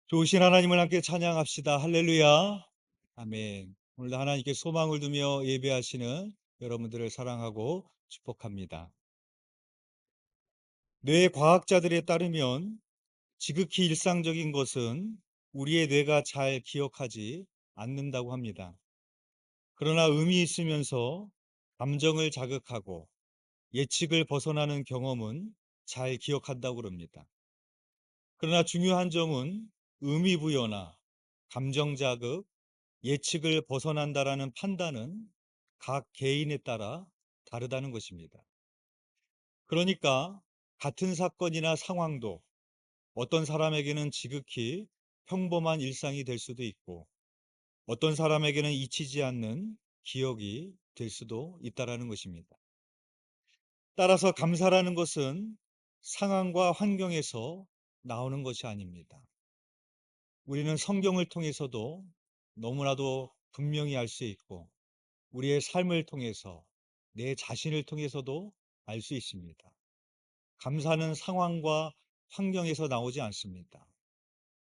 좋으신 하나님을 함께 찬양합시다. 할렐루야. 아멘. 오늘도 하나님께 소망을 두며 예배하시는 여러분들을 사랑하고 축복합니다. 뇌 과학자들에 따르면 지극히 일상적인 것은 우리의 뇌가 잘 기억하지 않는다고 합니다. 그러나 의미 있으면서 감정을 자극하고 예측을 벗어나는 경험은 잘 기억한다고 합니다. 그러나 중요한 점은 의미 부여나 감정 자극, 예측을 벗어난다라는 판단은 각 개인에 따라 다르다는 것입니다. 그러니까 같은 사건이나 상황도 어떤 사람에게는 지극히 평범한 일상이 될 수도 있고 어떤 사람에게는 잊히지 않는 기억이 될 수도 있다라는 것입니다. 따라서 감사라는 것은 상황과 환경에서 나오는 것이 아닙니다. 우리는 성경을 통해서도 너무나도 분명히 알 수 있고 우리의 삶을 통해서 내 자신을 통해서도 알 수 있습니다. 감사는 상황과 환경에서 나오지 않습니다.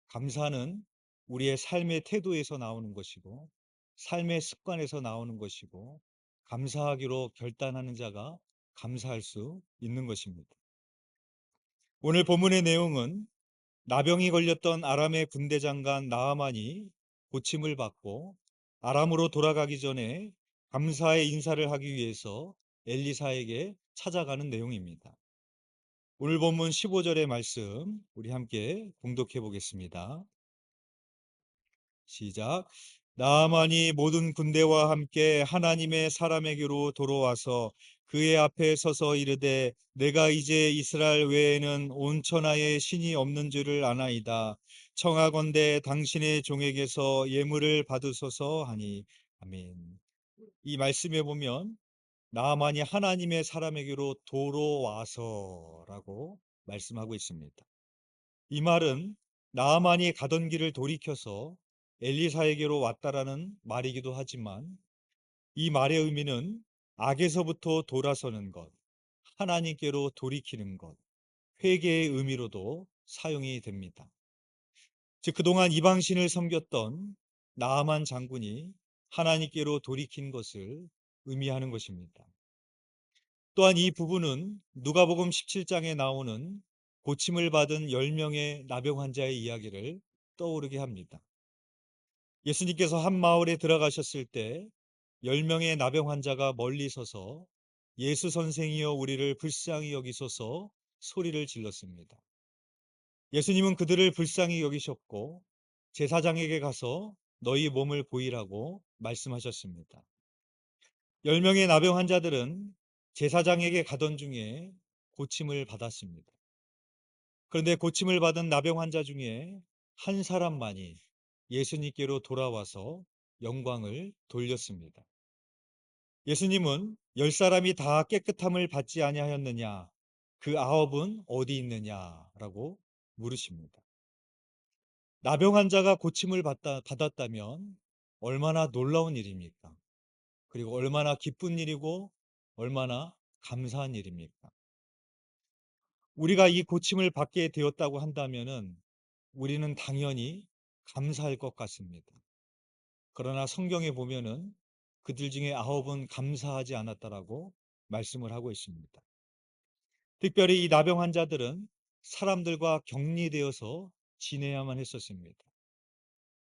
감사는 우리의 삶의 태도에서 나오는 것이고 삶의 습관에서 나오는 것이고 감사하기로 결단하는 자가 감사할 수 있는 것입니다. 오늘 본문의 내용은 나병이 걸렸던 아람의 군대 장관 나아만이 고침을 받고 아람으로 돌아가기 전에 감사의 인사를 하기 위해서 엘리사에게 찾아가는 내용입니다. 오늘 본문 15절의 말씀 우리 함께 봉독해 보겠습니다. 시작. 나아만이 모든 군대와 함께 하나님의 사람에게로 돌아와서 그의 앞에 서서 이르되 내가 이제 이스라엘 외에는 온 천하에 신이 없는 줄을 아나이다. 청하건대 당신의 종에게서 예물을 받으소서 하니. 아멘. 이 말씀에 보면 나아만이 하나님의 사람에게로 돌아와서라고 말씀하고 있습니다. 이 말은 나아만이 가던 길을 돌이켜서 엘리사에게로 왔다라는 말이기도 하지만 이 말의 의미는 악에서부터 돌아서는 것, 하나님께로 돌이키는 것, 회개의 의미로도 사용이 됩니다. 즉 그동안 이방신을 섬겼던 나아만 장군이 하나님께로 돌이킨 것을 의미하는 것입니다. 또한 이 부분은 누가복음 17장에 나오는 고침을 받은 10명의 나병 환자의 이야기를 떠오르게 합니다. 예수님께서 한 마을에 들어가셨을 때 10명의 나병 환자가 멀리 서서 예수 선생이여 우리를 불쌍히 여기소서 소리를 질렀습니다. 예수님은 그들을 불쌍히 여기셨고 제사장에게 가서 너희 몸을 보이라고 말씀하셨습니다. 10명의 나병 환자들은 제사장에게 가던 중에 고침을 받았습니다. 그런데 고침을 받은 나병 환자 중에 한 사람만이 예수님께로 돌아와서 영광을 돌렸습니다. 예수님은 10사람이 다 깨끗함을 받지 아니하였느냐? 그 9은 어디 있느냐라고 물으십니다. 나병 환자가 고침을 받았다면 얼마나 놀라운 일입니까? 그리고 얼마나 기쁜 일이고 얼마나 감사한 일입니까? 우리가 이 고침을 받게 되었다고 한다면은 우리는 당연히 감사할 것 같습니다. 그러나 성경에 보면은 그들 중에 9은 감사하지 않았다라고 말씀을 하고 있습니다. 특별히 이 나병 환자들은 사람들과 격리되어서 지내야만 했었습니다.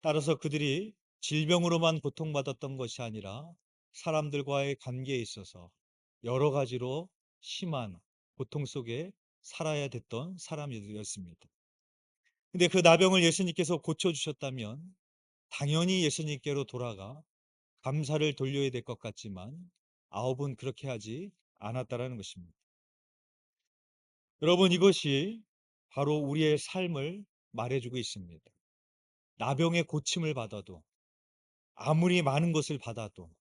따라서 그들이 질병으로만 고통받았던 것이 아니라 사람들과의 관계에 있어서 여러 가지로 심한 고통 속에 살아야 됐던 사람들이었습니다. 근데 그 나병을 예수님께서 고쳐주셨다면 당연히 예수님께로 돌아가 감사를 돌려야 될 것 같지만 9은 그렇게 하지 않았다라는 것입니다. 여러분 이것이 바로 우리의 삶을 말해주고 있습니다. 나병의 고침을 받아도 아무리 많은 것을 받아도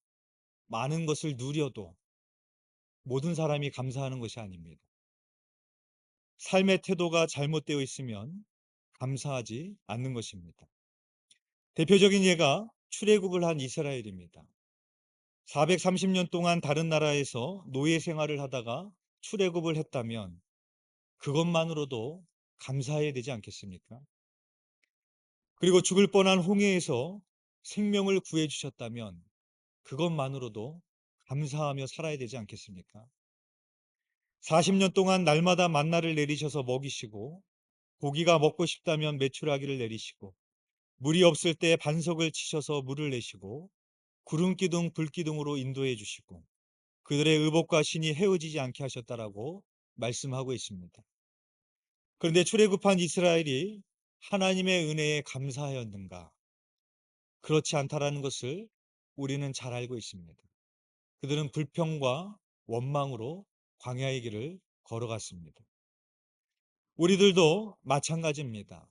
많은 것을 누려도 모든 사람이 감사하는 것이 아닙니다. 삶의 태도가 잘못되어 있으면 감사하지 않는 것입니다. 대표적인 예가 출애굽을 한 이스라엘입니다. 430년 동안 다른 나라에서 노예 생활을 하다가 출애굽을 했다면 그것만으로도 감사해야 되지 않겠습니까? 그리고 죽을 뻔한 홍해에서 생명을 구해 주셨다면 그것만으로도 감사하며 살아야 되지 않겠습니까? 40년 동안 날마다 만나를 내리셔서 먹이시고 고기가 먹고 싶다면 메추라기를 내리시고 물이 없을 때 반석을 치셔서 물을 내시고 구름기둥 불기둥으로 인도해 주시고 그들의 의복과 신이 헤어지지 않게 하셨다라고 말씀하고 있습니다. 그런데 출애굽한 이스라엘이 하나님의 은혜에 감사하였는가? 그렇지 않다라는 것을 우리는 잘 알고 있습니다. 그들은 불평과 원망으로 광야의 길을 걸어갔습니다. 우리들도 마찬가지입니다.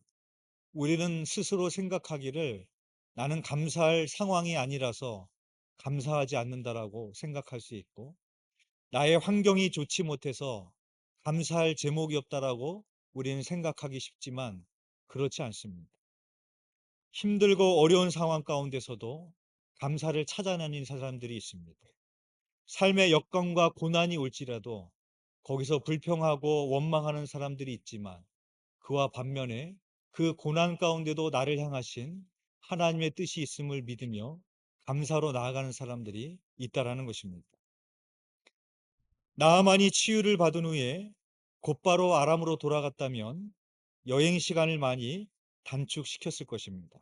우리는 스스로 생각하기를 나는 감사할 상황이 아니라서 감사하지 않는다라고 생각할 수 있고 나의 환경이 좋지 못해서 감사할 제목이 없다라고 우리는 생각하기 쉽지만 그렇지 않습니다. 힘들고 어려운 상황 가운데서도 감사를 찾아내는 사람들이 있습니다. 삶의 역경과 고난이 올지라도 거기서 불평하고 원망하는 사람들이 있지만 그와 반면에 그 고난 가운데도 나를 향하신 하나님의 뜻이 있음을 믿으며 감사로 나아가는 사람들이 있다라는 것입니다. 나아만이 치유를 받은 후에 곧바로 아람으로 돌아갔다면 여행 시간을 많이 단축시켰을 것입니다.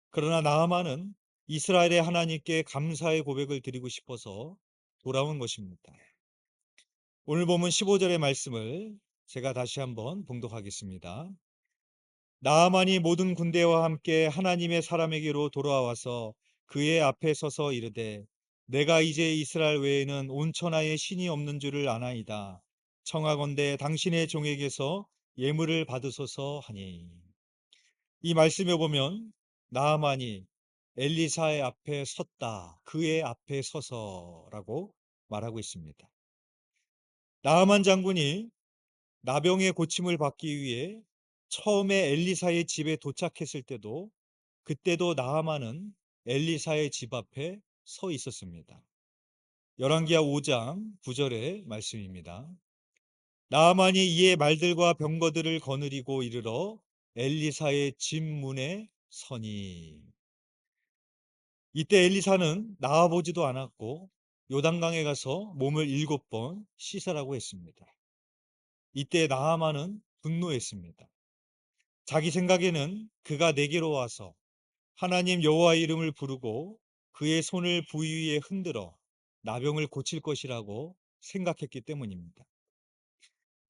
그러나 나아만은 이스라엘의 하나님께 감사의 고백을 드리고 싶어서 돌아온 것입니다. 오늘 보면 15절의 말씀을 제가 다시 한번 봉독하겠습니다. 나아만이 모든 군대와 함께 하나님의 사람에게로 돌아와서 그의 앞에 서서 이르되 내가 이제 이스라엘 외에는 온 천하에 신이 없는 줄을 아나이다. 청하건대 당신의 종에게서 예물을 받으소서 하니. 이 말씀에 보면 나아만이 엘리사의 앞에 섰다. 그의 앞에 서서라고 말하고 있습니다. 나아만 장군이 나병의 고침을 받기 위해 처음에 엘리사의 집에 도착했을 때도 그때도 나아만은 엘리사의 집 앞에 서 있었습니다. 열왕기하 5장 9절의 말씀입니다. 나아만이 이에 말들과 병거들을 거느리고 이르러 엘리사의 집 문에 서니. 이때 엘리사는 나와보지도 않았고 요단강에 가서 몸을 7번 씻으라고 했습니다. 이때 나아만은 분노했습니다. 자기 생각에는 그가 내게로 와서 하나님 여호와의 이름을 부르고 그의 손을 부위 위에 흔들어 나병을 고칠 것이라고 생각했기 때문입니다.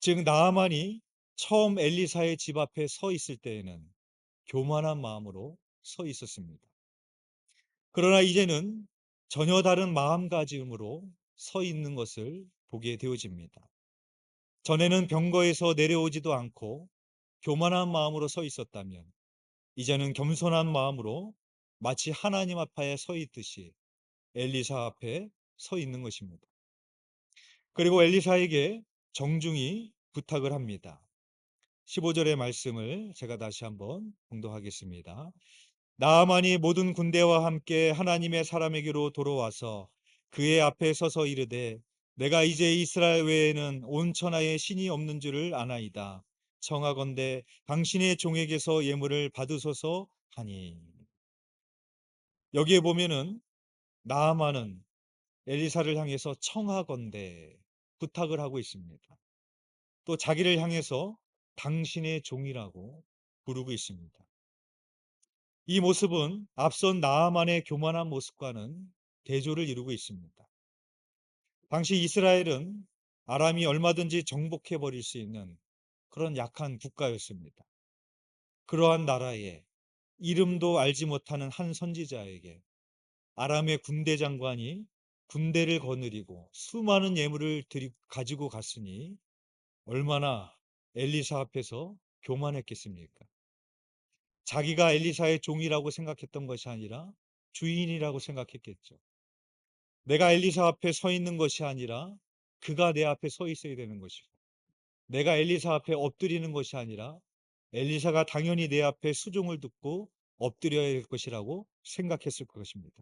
즉 나아만이 처음 엘리사의 집 앞에 서 있을 때에는 교만한 마음으로 서 있었습니다. 그러나 이제는 전혀 다른 마음가짐으로 서 있는 것을 보게 되어집니다. 전에는 병거에서 내려오지도 않고 교만한 마음으로 서 있었다면 이제는 겸손한 마음으로 마치 하나님 앞에 서 있듯이 엘리사 앞에 서 있는 것입니다. 그리고 엘리사에게 정중히 부탁을 합니다. 15절의 말씀을 제가 다시 한번 봉독하겠습니다. 나아만이 모든 군대와 함께 하나님의 사람에게로 돌아와서 그의 앞에 서서 이르되 내가 이제 이스라엘 외에는 온 천하에 신이 없는 줄을 아나이다. 청하건대 당신의 종에게서 예물을 받으소서 하니. 여기에 보면은 나아만은 엘리사를 향해서 청하건대 부탁을 하고 있습니다. 또 자기를 향해서 당신의 종이라고 부르고 있습니다. 이 모습은 앞선 나아만의 교만한 모습과는 대조를 이루고 있습니다. 당시 이스라엘은 아람이 얼마든지 정복해 버릴 수 있는 그런 약한 국가였습니다. 그러한 나라에 이름도 알지 못하는 한 선지자에게 아람의 군대 장관이 군대를 거느리고 수많은 예물을 가지고 갔으니 얼마나 엘리사 앞에서 교만했겠습니까? 자기가 엘리사의 종이라고 생각했던 것이 아니라 주인이라고 생각했겠죠. 내가 엘리사 앞에 서 있는 것이 아니라 그가 내 앞에 서 있어야 되는 것이고, 내가 엘리사 앞에 엎드리는 것이 아니라 엘리사가 당연히 내 앞에 수종을 듣고 엎드려야 할 것이라고 생각했을 것입니다.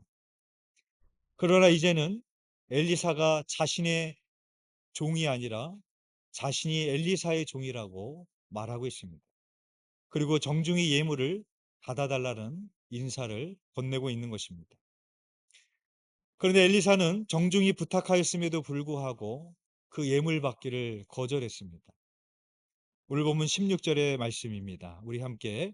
그러나 이제는 엘리사가 자신의 종이 아니라 자신이 엘리사의 종이라고 말하고 있습니다. 그리고 정중히 예물을 받아달라는 인사를 건네고 있는 것입니다. 그런데 엘리사는 정중히 부탁하였음에도 불구하고 그 예물 받기를 거절했습니다. 오늘 본문 16절의 말씀입니다. 우리 함께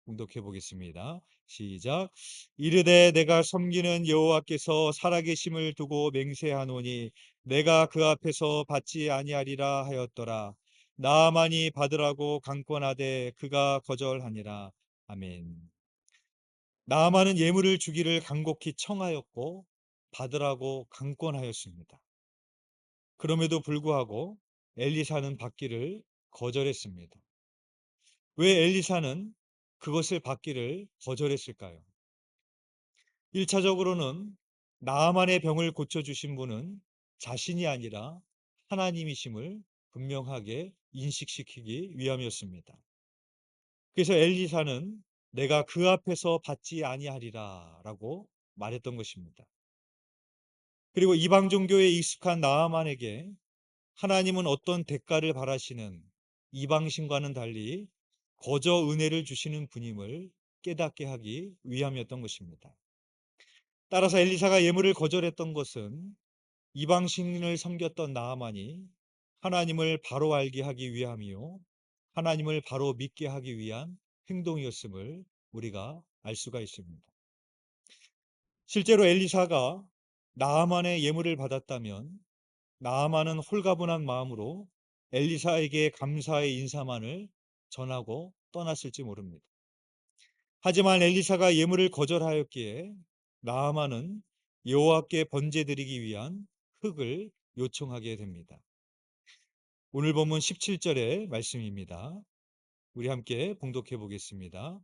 봉독해 보겠습니다. 시작. 이르되 내가 섬기는 여호와께서 살아계심을 두고 맹세하노니 내가 그 앞에서 받지 아니하리라 하였더라. 나아만이 받으라고 강권하되 그가 거절하니라. 아멘. 나아만은 예물을 주기를 간곡히 청하였고 받으라고 강권하였습니다. 그럼에도 불구하고 엘리사는 받기를 거절했습니다. 왜 엘리사는 그것을 받기를 거절했을까요? 1차적으로는 나아만의 병을 고쳐주신 분은 자신이 아니라 하나님이심을 분명하게 인식시키기 위함이었습니다. 그래서 엘리사는 내가 그 앞에서 받지 아니하리라 라고 말했던 것입니다. 그리고 이방 종교에 익숙한 나아만에게 하나님은 어떤 대가를 바라시는 이방신과는 달리 거저 은혜를 주시는 분임을 깨닫게 하기 위함이었던 것입니다. 따라서 엘리사가 예물을 거절했던 것은 이방신을 섬겼던 나아만이 하나님을 바로 알게 하기 위함이요, 하나님을 바로 믿게 하기 위한 행동이었음을 우리가 알 수가 있습니다. 실제로 엘리사가 나아만의 예물을 받았다면 나아만은 홀가분한 마음으로 엘리사에게 감사의 인사만을 전하고 떠났을지 모릅니다. 하지만 엘리사가 예물을 거절하였기에 나아만은 여호와께 번제드리기 위한 흙을 요청하게 됩니다. 오늘 본문 17절의 말씀입니다. 우리 함께 봉독해 보겠습니다.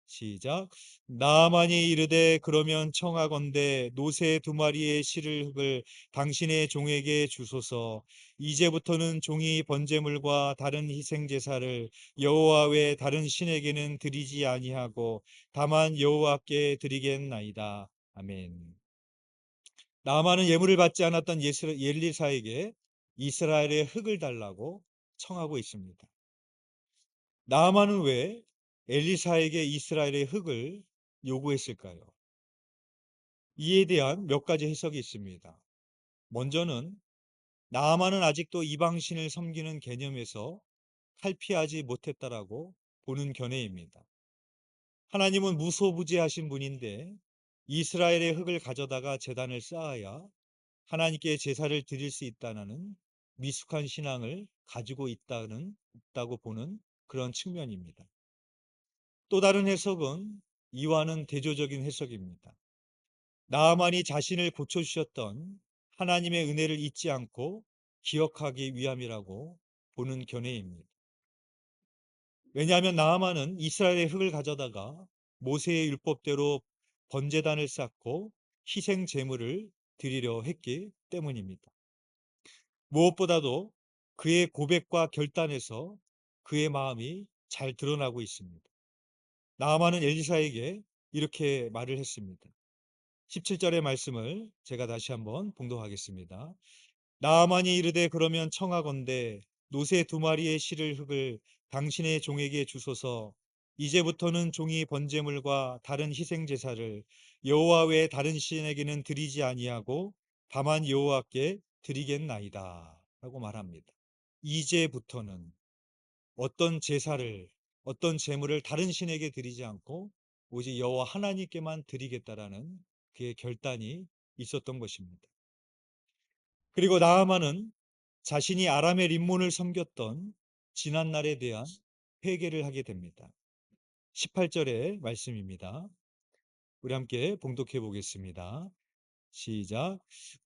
시작. 나아만이 이르되 그러면 청하건대 노새 2마리의 실을 당신의 종에게 주소서. 이제부터는 종이 번제물과 다른 희생 제사를 여호와 외 다른 신에게는 드리지 아니하고 다만 여호와께 드리겠나이다. 아멘. 나아만은 예물을 받지 않았던 엘리사에게 이스라엘의 흙을 달라고 청하고 있습니다. 나아만은 왜 엘리사에게 이스라엘의 흙을 요구했을까요? 이에 대한 몇 가지 해석이 있습니다. 먼저는 나아만은 아직도 이방신을 섬기는 개념에서 탈피하지 못했다라고 보는 견해입니다. 하나님은 무소부지하신 분인데 이스라엘의 흙을 가져다가 제단을 쌓아야 하나님께 제사를 드릴 수 있다는 미숙한 신앙을 가지고 있다고 보는 그런 측면입니다. 또 다른 해석은 이와는 대조적인 해석입니다. 나아만이 자신을 고쳐주셨던 하나님의 은혜를 잊지 않고 기억하기 위함이라고 보는 견해입니다. 왜냐하면 나아만은 이스라엘의 흙을 가져다가 모세의 율법대로 번제단을 쌓고 희생 제물을 드리려 했기 때문입니다. 무엇보다도 그의 고백과 결단에서 그의 마음이 잘 드러나고 있습니다. 나아만은 엘리사에게 이렇게 말을 했습니다. 17절의 말씀을 제가 다시 한번 봉독하겠습니다. 나아만이 이르되 그러면 청하건대 노새 2마리의 실을 흙을 당신의 종에게 주소서. 이제부터는 종이 번제물과 다른 희생 제사를 여호와 외 다른 신에게는 드리지 아니하고 다만 여호와께 드리겠나이다 라고 말합니다. 이제부터는 어떤 제사를, 어떤 제물을 다른 신에게 드리지 않고 오직 여호와 하나님께만 드리겠다라는 그의 결단이 있었던 것입니다. 그리고 나아만은 자신이 아람의 림몬을 섬겼던 지난날에 대한 회개를 하게 됩니다. 18절의 말씀입니다. 우리 함께 봉독해 보겠습니다. 시작.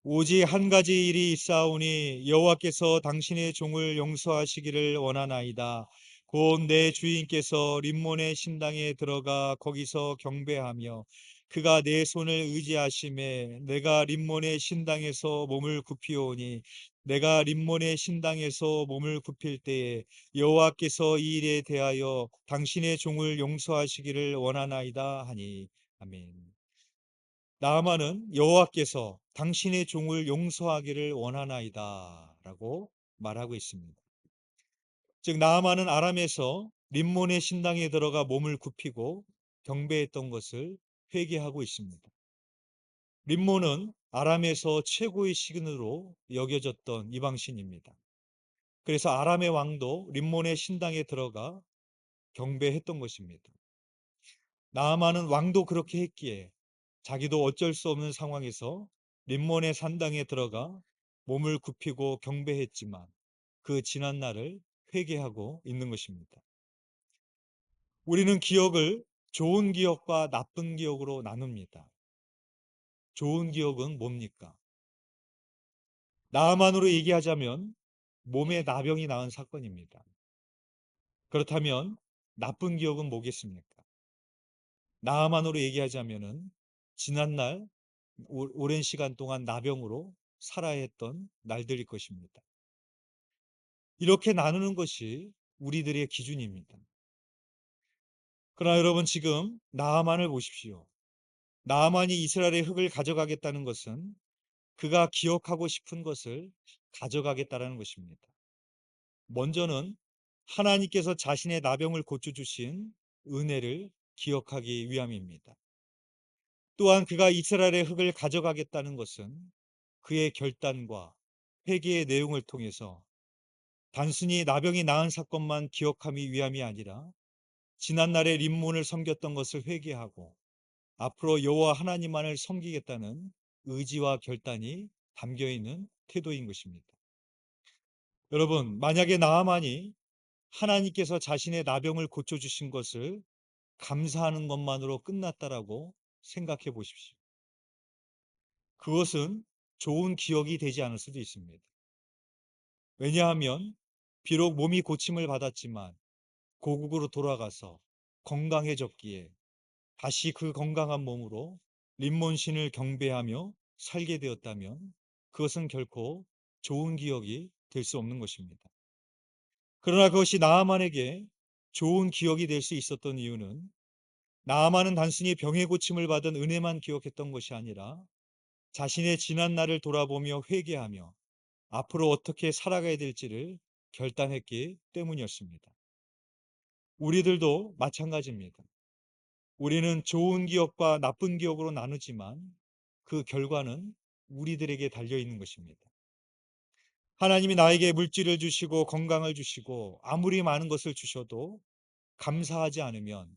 오직 한 가지 일이 있사오니 여호와께서 당신의 종을 용서하시기를 원하나이다. 곧 내 주인께서 림몬의 신당에 들어가 거기서 경배하며 그가 내 손을 의지하심에 내가 림몬의 신당에서 몸을 굽히오니 내가 림몬의 신당에서 몸을 굽힐 때에 여호와께서 이 일에 대하여 당신의 종을 용서하시기를 원하나이다 하니. 아멘. 나아만은 여호와께서 당신의 종을 용서하기를 원하나이다라고 말하고 있습니다. 즉 나아만은 아람에서 림몬의 신당에 들어가 몸을 굽히고 경배했던 것을 회개하고 있습니다. 림몬은 아람에서 최고의 신으로 여겨졌던 이방신입니다. 그래서 아람의 왕도 림몬의 신당에 들어가 경배했던 것입니다. 나아만은 왕도 그렇게 했기에 자기도 어쩔 수 없는 상황에서 림몬의 산당에 들어가 몸을 굽히고 경배했지만 그 지난 날을 회개하고 있는 것입니다. 우리는 기억을 좋은 기억과 나쁜 기억으로 나눕니다. 좋은 기억은 뭡니까? 나만으로 얘기하자면 몸에 나병이 나은 사건입니다. 그렇다면 나쁜 기억은 뭐겠습니까? 나만으로 얘기하자면은 지난날 오랜 시간 동안 나병으로 살아야 했던 날들일 것입니다. 이렇게 나누는 것이 우리들의 기준입니다. 그러나 여러분 지금 나아만을 보십시오. 나아만이 이스라엘의 흙을 가져가겠다는 것은 그가 기억하고 싶은 것을 가져가겠다는 것입니다. 먼저는 하나님께서 자신의 나병을 고쳐주신 은혜를 기억하기 위함입니다. 또한 그가 이스라엘의 흙을 가져가겠다는 것은 그의 결단과 회개의 내용을 통해서 단순히 나병이 나은 사건만 기억하기 위함이 아니라 지난날에 림몬을 섬겼던 것을 회개하고 앞으로 여호와 하나님만을 섬기겠다는 의지와 결단이 담겨 있는 태도인 것입니다. 여러분, 만약에 나아만이 하나님께서 자신의 나병을 고쳐주신 것을 감사하는 것만으로 끝났다라고 생각해 보십시오. 그것은 좋은 기억이 되지 않을 수도 있습니다. 왜냐하면 비록 몸이 고침을 받았지만 고국으로 돌아가서 건강해졌기에 다시 그 건강한 몸으로 림몬신을 경배하며 살게 되었다면 그것은 결코 좋은 기억이 될 수 없는 것입니다. 그러나 그것이 나아만에게 좋은 기억이 될 수 있었던 이유는 나아만은 단순히 병의 고침을 받은 은혜만 기억했던 것이 아니라 자신의 지난 날을 돌아보며 회개하며 앞으로 어떻게 살아가야 될지를 결단했기 때문이었습니다. 우리들도 마찬가지입니다. 우리는 좋은 기억과 나쁜 기억으로 나누지만 그 결과는 우리들에게 달려 있는 것입니다. 하나님이 나에게 물질을 주시고 건강을 주시고 아무리 많은 것을 주셔도 감사하지 않으면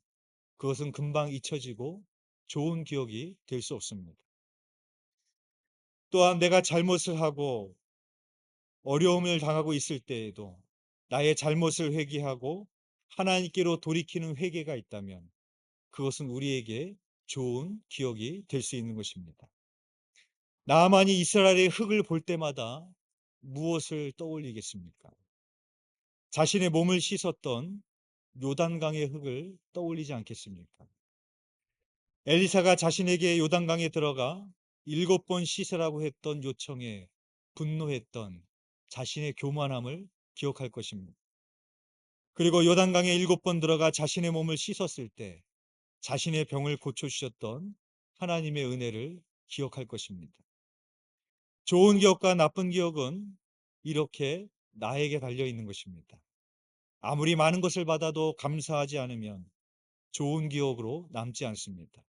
그것은 금방 잊혀지고 좋은 기억이 될 수 없습니다. 또한 내가 잘못을 하고 어려움을 당하고 있을 때에도 나의 잘못을 회개하고 하나님께로 돌이키는 회개가 있다면 그것은 우리에게 좋은 기억이 될 수 있는 것입니다. 나만이 이스라엘의 흙을 볼 때마다 무엇을 떠올리겠습니까? 자신의 몸을 씻었던 요단강의 흙을 떠올리지 않겠습니까? 엘리사가 자신에게 요단강에 들어가 7번 씻으라고 했던 요청에 분노했던 자신의 교만함을 기억할 것입니다. 그리고 요단강에 7번 들어가 자신의 몸을 씻었을 때 자신의 병을 고쳐주셨던 하나님의 은혜를 기억할 것입니다. 좋은 기억과 나쁜 기억은 이렇게 나에게 달려 있는 것입니다. 아무리 많은 것을 받아도 감사하지 않으면 좋은 기억으로 남지 않습니다.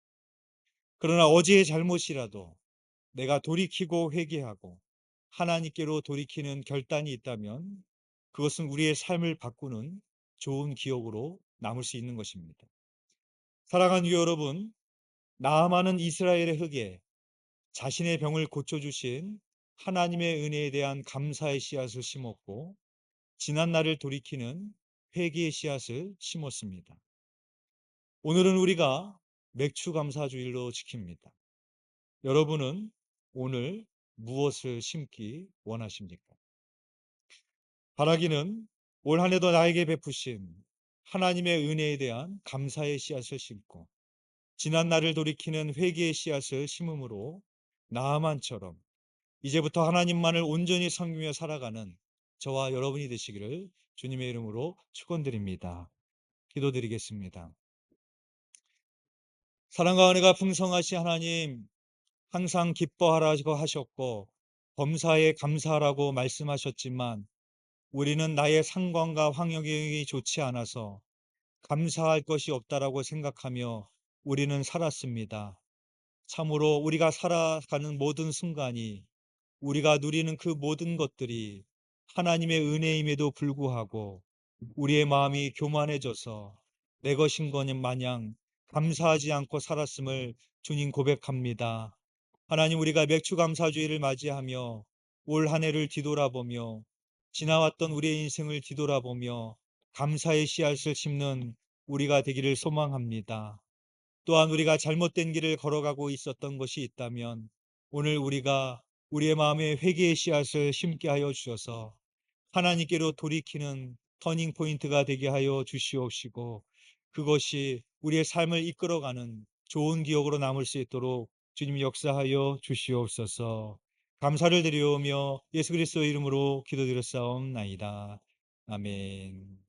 그러나 어제의 잘못이라도 내가 돌이키고 회개하고 하나님께로 돌이키는 결단이 있다면 그것은 우리의 삶을 바꾸는 좋은 기억으로 남을 수 있는 것입니다. 사랑하는 유여 여러분, 나아만은 이스라엘의 흙에 자신의 병을 고쳐주신 하나님의 은혜에 대한 감사의 씨앗을 심었고 지난 날을 돌이키는 회개의 씨앗을 심었습니다. 오늘은 우리가 맥추감사주일로 지킵니다. 여러분은 오늘 무엇을 심기 원하십니까? 바라기는 올 한 해도 나에게 베푸신 하나님의 은혜에 대한 감사의 씨앗을 심고 지난 날을 돌이키는 회개의 씨앗을 심음으로 나아만처럼 이제부터 하나님만을 온전히 섬기며 살아가는 저와 여러분이 되시기를 주님의 이름으로 축원드립니다. 기도드리겠습니다. 사랑과 은혜가 풍성하신 하나님, 항상 기뻐하라고 하셨고 범사에 감사하라고 말씀하셨지만 우리는 나의 상관과 환경이 좋지 않아서 감사할 것이 없다라고 생각하며 우리는 살았습니다. 참으로 우리가 살아가는 모든 순간이, 우리가 누리는 그 모든 것들이 하나님의 은혜임에도 불구하고 우리의 마음이 교만해져서 내 것인 거는 마냥 감사하지 않고 살았음을 주님 고백합니다. 하나님, 우리가 맥주감사주의를 맞이하며 올 한 해를 뒤돌아보며 지나왔던 우리의 인생을 뒤돌아보며 감사의 씨앗을 심는 우리가 되기를 소망합니다. 또한 우리가 잘못된 길을 걸어가고 있었던 것이 있다면 오늘 우리가 우리의 마음에 회개의 씨앗을 심게 하여 주셔서 하나님께로 돌이키는 터닝 포인트가 되게 하여 주시옵시고, 그것이 우리의 삶을 이끌어가는 좋은 기억으로 남을 수 있도록 주님 역사하여 주시옵소서. 감사를 드리오며 예수 그리스도의 이름으로 기도드렸사옵나이다. 아멘.